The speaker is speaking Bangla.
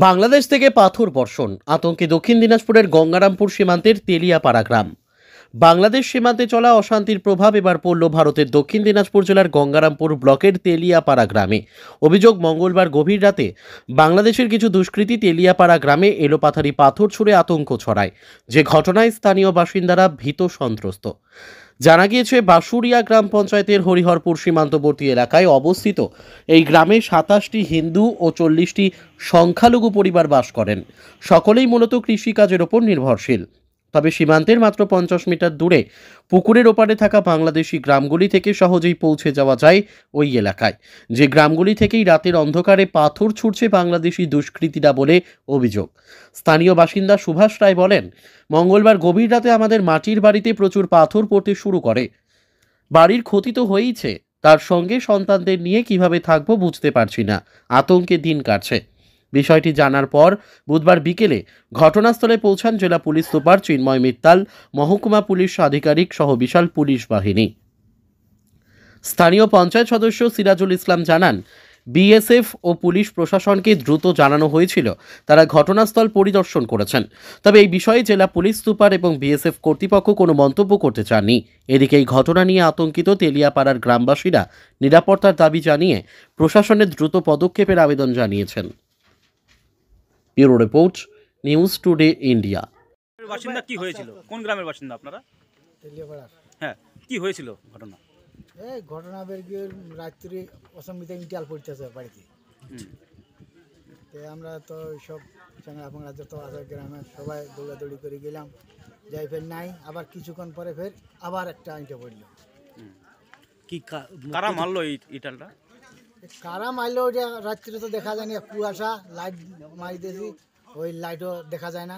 বাংলাদেশ থেকে পাথর বর্ষণ আতঙ্কে দক্ষিণ দিনাজপুরের গঙ্গারামপুর সীমান্তের তেলিয়াপাড়া গ্রাম। বাংলাদেশ সীমান্তে চলা অশান্তির প্রভাব এবার পড়ল ভারতের দক্ষিণ দিনাজপুর জেলার গঙ্গারামপুর ব্লকের তেলিয়াপাড়া গ্রামে। অভিযোগ, মঙ্গলবার গভীর রাতে বাংলাদেশের কিছু দুষ্কৃতী তেলিয়াপাড়া গ্রামে এলোপাথারি পাথর ছুঁড়ে আতঙ্ক ছড়ায়, যে ঘটনায় স্থানীয় বাসিন্দারা ভীত সন্ত্রস্ত। জানা গিয়েছে, বাসুরিয়া গ্রাম পঞ্চায়েতের হরিহরপুর সীমান্তবর্তী এলাকায় অবস্থিত এই গ্রামে ২৭টি হিন্দু ও ৪০টি সংখ্যালঘু পরিবার বাস করেন। সকলেই মূলত কৃষিকাজের ওপর নির্ভরশীল। তবে সীমান্তের মাত্র ৫০ মিটার দূরে পুকুরের ওপারে থাকা বাংলাদেশি গ্রামগুলি থেকে সহজেই পৌঁছে যাওয়া যায় ওই এলাকায়, যে গ্রামগুলি থেকেই রাতের অন্ধকারে পাথর ছুঁড়ছে বাংলাদেশি দুষ্কৃতীরা বলে অভিযোগ। স্থানীয় বাসিন্দা সুভাষ রায় বলেন, মঙ্গলবার গভীর রাতে আমাদের মাটির বাড়িতে প্রচুর পাথর পড়তে শুরু করে। বাড়ির ক্ষতি তো হয়েইছে, তার সঙ্গে সন্তানদের নিয়ে কিভাবে থাকবো বুঝতে পারছি না, আতঙ্কে দিন কাটছে। বিষয়টি জানার পর বুধবার বিকেলে ঘটনাস্থলে পৌঁছান জেলা পুলিশ সুপার চিন্ময় মিত্তাল, মহকুমা পুলিশ আধিকারিক সহ বিশাল পুলিশ বাহিনী। স্থানীয় পঞ্চায়েত সদস্য সিরাজুল ইসলাম জানান, বিএসএফ ও পুলিশ প্রশাসনকে দ্রুত জানানো হয়েছিল, তারা ঘটনাস্থল পরিদর্শন করেছেন। তবে এই বিষয়ে জেলা পুলিশ সুপার এবং বিএসএফ কর্তৃপক্ষ কোনো মন্তব্য করতে চাননি। এদিকে এই ঘটনা নিয়ে আতঙ্কিত তেলিয়াপাড়ার গ্রামবাসীরা নিরাপত্তার দাবি জানিয়ে প্রশাসনের দ্রুত পদক্ষেপের আবেদন জানিয়েছেন। Bureau report, news today India. বাসিন্দা কি হয়েছিল? কোন গ্রামের বাসিন্দা আপনারা? তেলিয়াপাড়ার। হ্যাঁ, কি হয়েছিল ঘটনা? এই ঘটনা বেরগে রাত্রি অসম্বিতে ইন্টাল পড়তেছে বাড়িতে। তো আমরা তো সব চাংড়া ফাংড়া যত আছে গ্রামে সবাই দৌড়াদৌড়ি করে গেলাম, যাই ফের নাই, আবার কিছুক্ষণ পরে ফের আবার একটা ইঁটে পড়লো। কি কারা মারলো এই ইটালটা? কারা মারলো ওটা রাত্রে তো দেখা যায়নি, কুয়াশা লাইট মারি দিয়েছি, ওই লাইটও দেখা যায় না।